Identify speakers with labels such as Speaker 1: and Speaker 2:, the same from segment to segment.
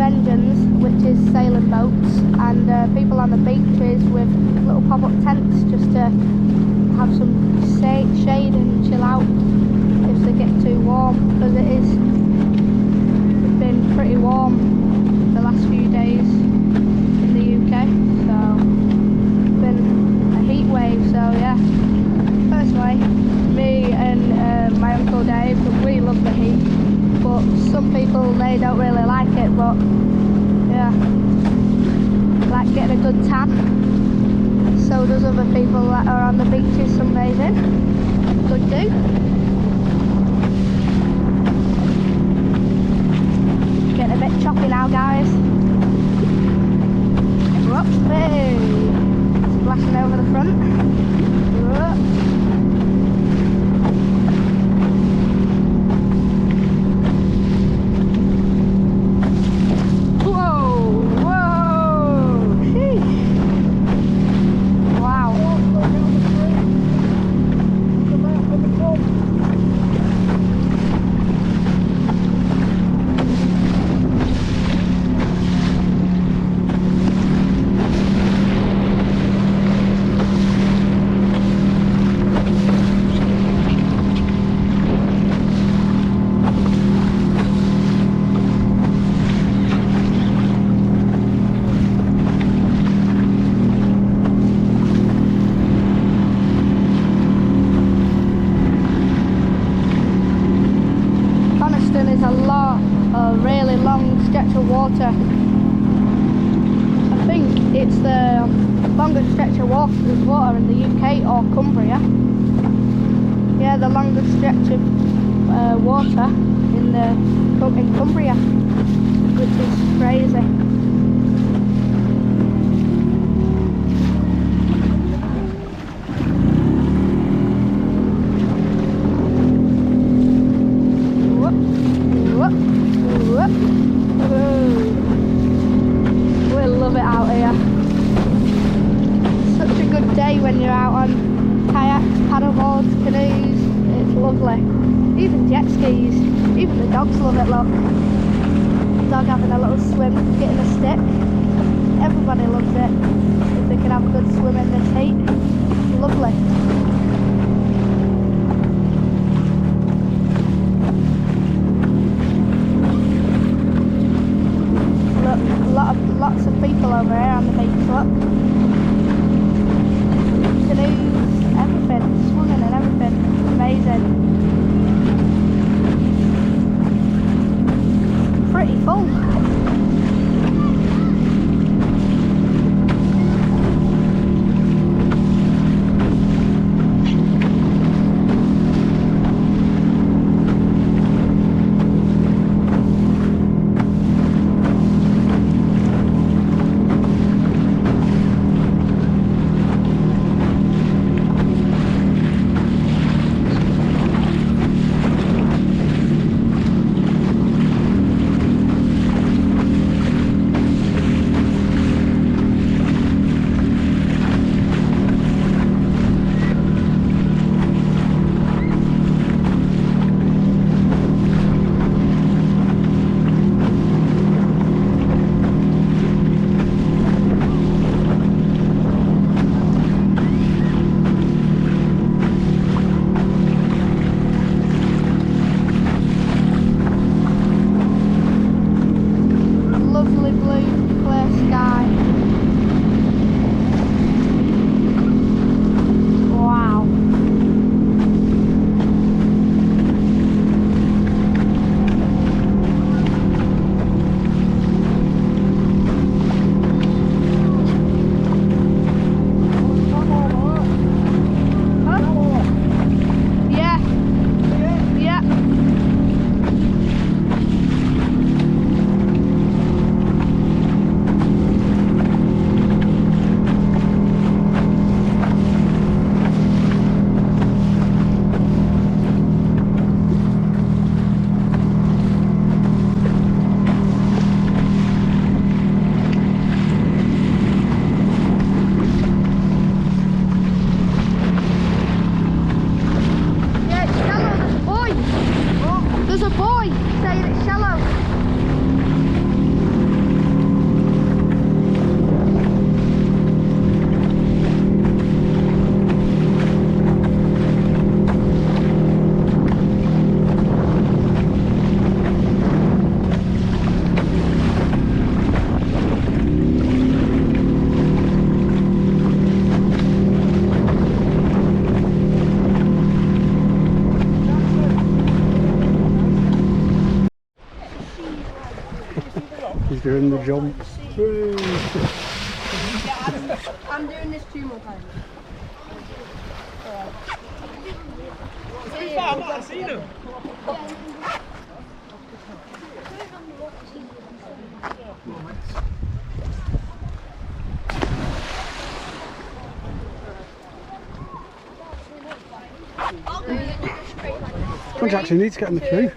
Speaker 1: engines, which is sailing boats, and people on the beaches with little pop-up tents just to have some shade and chill out if they get too warm, because it's been pretty warm the last few days in the UK, so it's been a heat wave. So yeah, personally, me and my Uncle Dave, we love the heat, but some people, they don't really like it. But yeah, like getting a good tan. So does other people that are on the beaches sunbathing. Good do. Getting a bit choppy now, guys. Whoop, hey. Splashing over the front. Whoop. Coniston is a really long stretch of water. I think it's the longest stretch of water in the UK, or Cumbria. Yeah, the longest stretch of water in Cumbria, which is crazy. We love it out here. Such a good day when you're out on kayaks, paddleboards, canoes. It's lovely. Even jet skis. Even the dogs love it. Look, dog having a little swim, getting a stick. Everybody loves it if they can have a good swim in this heat. Lovely. Lots of people over here on the beach, look. Canoes, everything, swimming and everything. Amazing. Pretty full.
Speaker 2: He's doing the jump.
Speaker 1: Yeah, I'm doing this 2 more times.
Speaker 3: I've not seen him.
Speaker 2: Come on, Jackson, you need to get in the queue.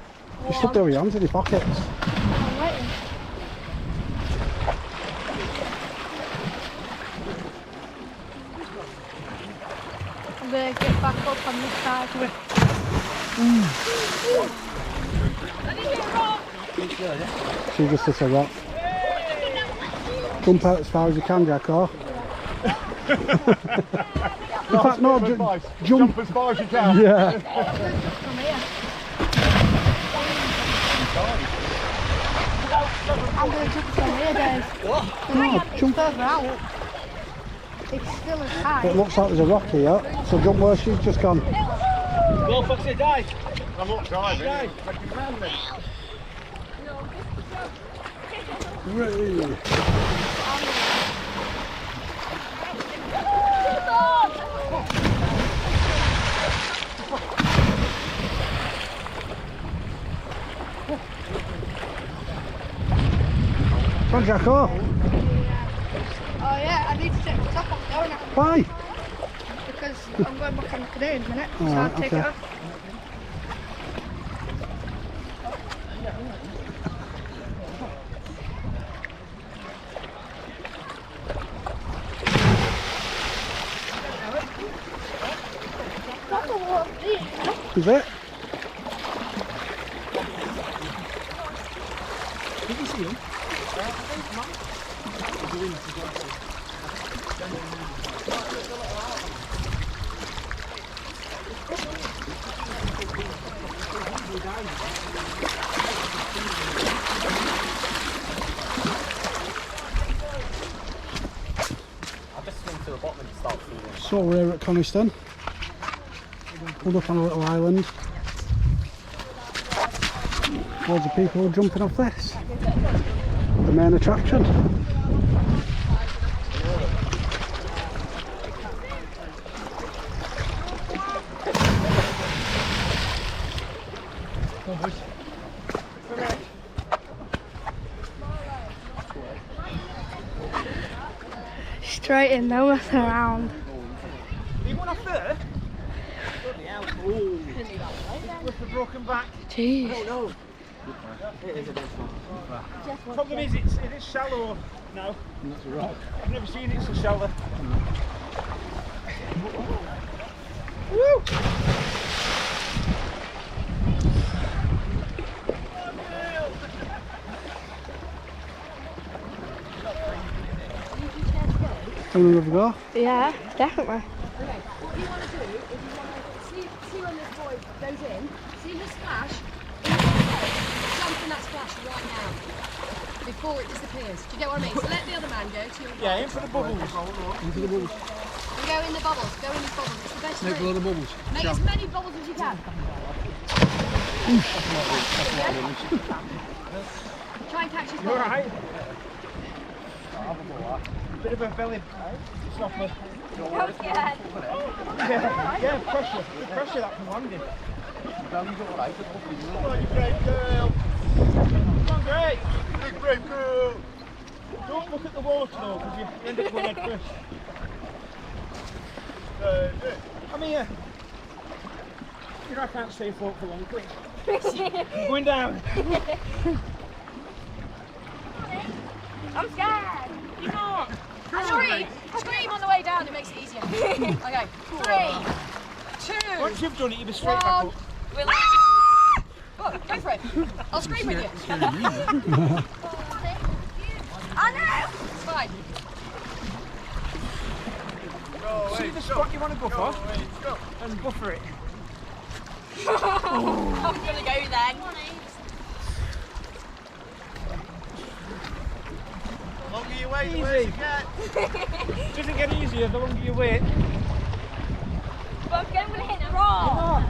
Speaker 2: You stood there with your hands in your pockets.
Speaker 1: I'm waiting. I'm going to get back up on this side.
Speaker 2: She just hit a rock. Jump out as far as you can, Jacko. In fact, no, jump
Speaker 3: as far as you can.
Speaker 2: Yeah.
Speaker 1: From here. I'm going to jump from here, Dave.
Speaker 2: No, jump.
Speaker 1: Further out. It's still as high.
Speaker 2: It looks like there's a rock here, so jump where she's just gone.
Speaker 3: Go, Foxy, dive. I'm not diving. Dive.
Speaker 2: Really? Come on, Jacko.
Speaker 1: Oh yeah, I need to take my top off, don't I?
Speaker 2: Why?
Speaker 1: Because I'm going back on the canoe in a minute, so
Speaker 2: Alright,
Speaker 1: I'll take
Speaker 2: okay.
Speaker 1: it off. That's a lot of deep.
Speaker 2: Is it?
Speaker 3: Did you see him?
Speaker 2: So we're here at Coniston. Pulled up on a little island. Loads of people jumping off this. The main attraction.
Speaker 1: Straight in, no messing around.
Speaker 3: You went off there? Bloody hell. Ooh. With the broken back.
Speaker 1: Jeez.
Speaker 3: No. It is a bit far. Problem is, it is shallow now.
Speaker 2: And that's a rock.
Speaker 3: I've never seen it so shallow. Woo!
Speaker 2: Can we have a go?
Speaker 1: Yeah, definitely.
Speaker 4: Okay, what you want to do is you want to see when this boy goes in, see the splash, jump in that splash right now, before it disappears. Do you get what I mean? So let the other man go to your
Speaker 3: Yeah, in for the bubbles.
Speaker 2: Into the bubbles.
Speaker 4: You go in the bubbles, go in the bubbles. It's the best
Speaker 2: Make a
Speaker 4: route.
Speaker 2: load of bubbles.
Speaker 4: Make as many bubbles as you can. Try and catch his
Speaker 3: You
Speaker 4: bubble.
Speaker 3: alright? Bit of a belly stopper. Yeah, pressure. The pressure that can land him. Come on, you brave girl. Come on, great. Big brave girl. Don't look at the water though, because you end up going head first. Come here. You know I can't stay afloat for long. Quick. I'm going down.
Speaker 4: I'm scared. You're not. Scream on the way down, it makes it easier. Okay, 3, 2,
Speaker 3: Once you've done it, you'll be straight back
Speaker 4: 1.
Speaker 3: up.
Speaker 4: Oh, go for it. I'll scream with you. I know. It's fine.
Speaker 3: See the spot you want to go for, and buffer it.
Speaker 4: I'm gonna go then.
Speaker 3: The longer you wait, the worse it gets. Doesn't get easier the longer you wait.
Speaker 4: But I'm going to hit the rock.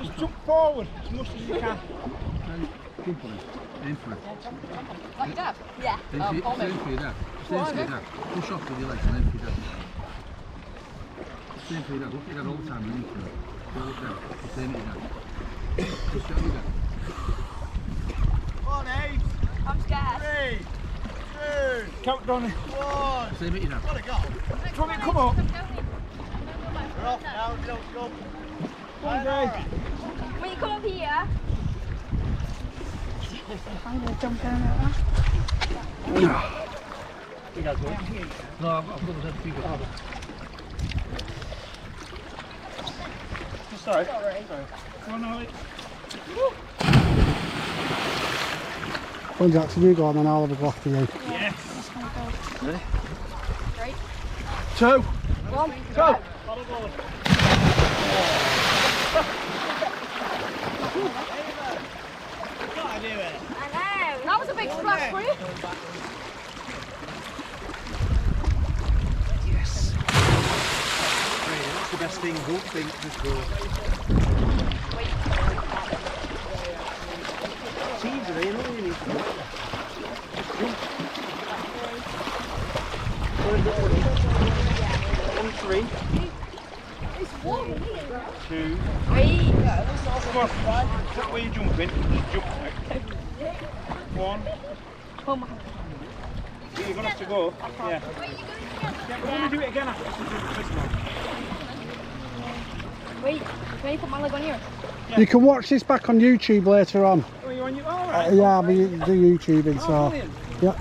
Speaker 3: Just jump forward as much as you can.
Speaker 5: Jump on it. Aim for it.
Speaker 4: Like your dad? Yeah.
Speaker 5: Aim for your dad. Just aim for your dad. Push off with your legs and aim for your dad. Just aim for your dad. Look at your dad all the time and aim for him. Go look there. Just aim at your dad. Just show your dad.
Speaker 3: Come on, 8,
Speaker 4: I'm scared.
Speaker 3: 3, 2, count down. 1.
Speaker 5: Just aim at your dad.
Speaker 3: Gotta go. Come on, come on. We're off now, don't go. Come on, Dave.
Speaker 4: When you come up here,
Speaker 1: I'm going to jump down at that.
Speaker 5: You guys go. No, I've got the head feet.
Speaker 3: Sorry. Come on, Alex.
Speaker 2: When Jackson, you go on, then I'll have a go after you.
Speaker 3: Yes.
Speaker 5: Ready?
Speaker 4: 3,
Speaker 3: 2,
Speaker 4: 1,
Speaker 3: go.
Speaker 4: I know. That was a big splash for you.
Speaker 5: Yes. That's the best thing. Don't think, just go. It's easy, you know you need to do. Just jump. 1, 3.
Speaker 4: It's warm in here.
Speaker 3: 2.
Speaker 4: 3.
Speaker 3: Come on. That way you're jumping. Just jump. 1.
Speaker 4: Oh my.
Speaker 3: You're going to have to go. Yeah. We're going to do it again after this one.
Speaker 4: Wait, can you put my leg on here?
Speaker 2: You can watch this back on YouTube later on.
Speaker 3: Oh, you on you? All right.
Speaker 2: Yeah, I'll be do YouTubing, so.
Speaker 3: Brilliant.
Speaker 2: Yeah.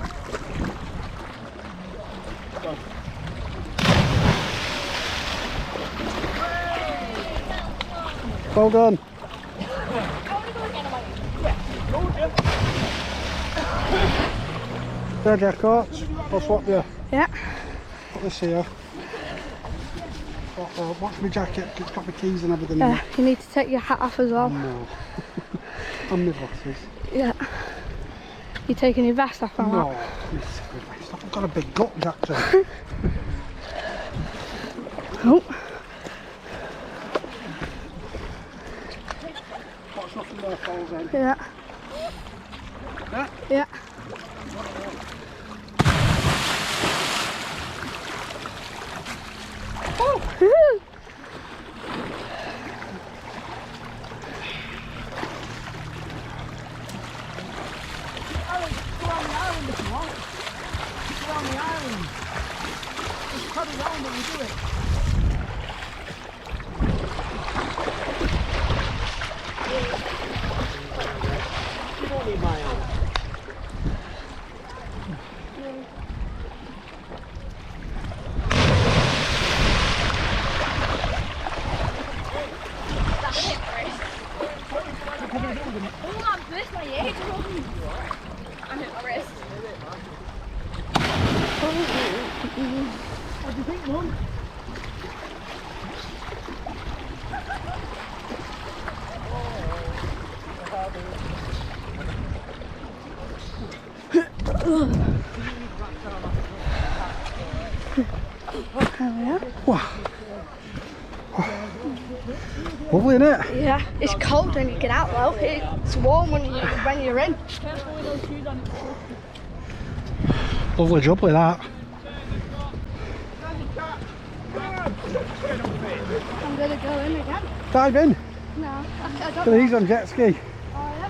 Speaker 2: Well done. There, Jack, coach. I'll swap you.
Speaker 1: Yeah.
Speaker 2: Put this here. Watch my jacket, it's got my keys and everything in it.
Speaker 1: You need to take your hat off as well.
Speaker 2: No. And my glasses.
Speaker 1: Yeah. You taking your vest off and
Speaker 2: No.
Speaker 1: that?
Speaker 2: I've got a big gut, Jackson.
Speaker 1: Oh.
Speaker 2: Watch nothing there falls in.
Speaker 1: Yeah.
Speaker 2: Yeah.
Speaker 1: Yeah. Oh. Woo.
Speaker 4: Oh, I'm pissed my age. I hit my wrist.
Speaker 3: What do you think, Mum?
Speaker 2: Wow. Lovely, isn't it?
Speaker 1: Yeah. It's cold when you get out though. It's warm when you're in.
Speaker 2: Lovely jubbly, that.
Speaker 1: I'm gonna go in again.
Speaker 2: Dive in.
Speaker 1: No, I don't
Speaker 2: Look at these on jet ski.
Speaker 1: Oh, yeah.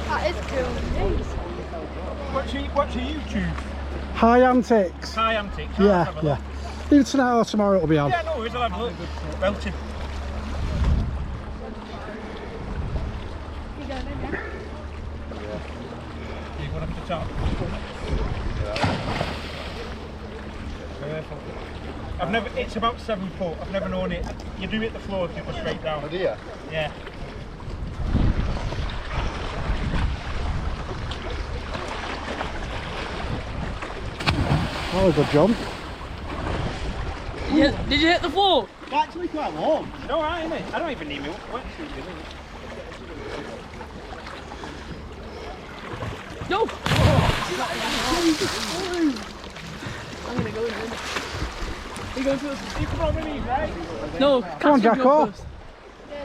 Speaker 1: That is cool.
Speaker 3: What's your YouTube?
Speaker 2: High antics.
Speaker 3: Hi, Antics.
Speaker 2: Yeah, yeah. Either tonight or tomorrow it'll be on.
Speaker 3: Yeah, no worries, I'll have a look. Belting.
Speaker 1: You going in, yeah?
Speaker 3: You going up to the top? Careful. I've never, it's about 7 foot, I've never known it. You do it the floor if you go straight down.
Speaker 5: Oh, do you?
Speaker 3: Yeah.
Speaker 2: Oh, good jump.
Speaker 6: Did you hit the floor?
Speaker 3: It's actually quite warm. It's alright, isn't it? I don't even need me wetsuit, do you?
Speaker 6: No!
Speaker 3: I'm gonna go in.
Speaker 6: You going first?
Speaker 3: You come on with me, right?
Speaker 6: No,
Speaker 2: Come on, Jacko.
Speaker 1: Yeah,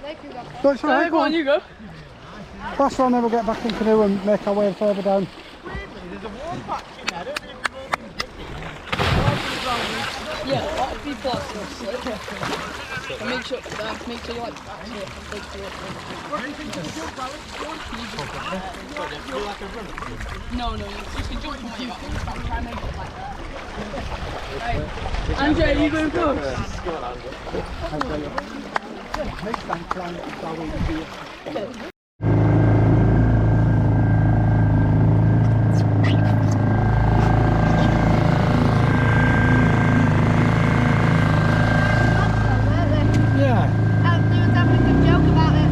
Speaker 1: they can go first.
Speaker 2: No, it's all right,
Speaker 6: Go
Speaker 2: go
Speaker 6: on,
Speaker 2: on.
Speaker 6: you go.
Speaker 2: Last one, then we'll get back in canoe and make our way further down.
Speaker 3: There's a warm patch in there. I don't know if
Speaker 6: Yeah, a lot of people are still sick. And make sure you like actually take to it. No, you can jump from where you are. Try and make it like that. Andre, are you going first?
Speaker 2: Next time, try and yeah.
Speaker 1: They were having a good joke about it.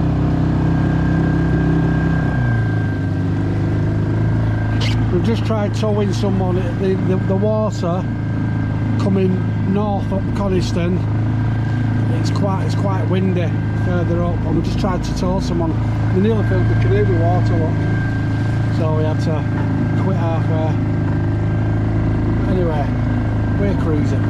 Speaker 2: We've just tried towing someone. The water coming north up Coniston. It's quite windy further up, and we just tried to tow someone. We nearly filled the canoe with water, look. So we had to quit halfway. Anyway, we're cruising.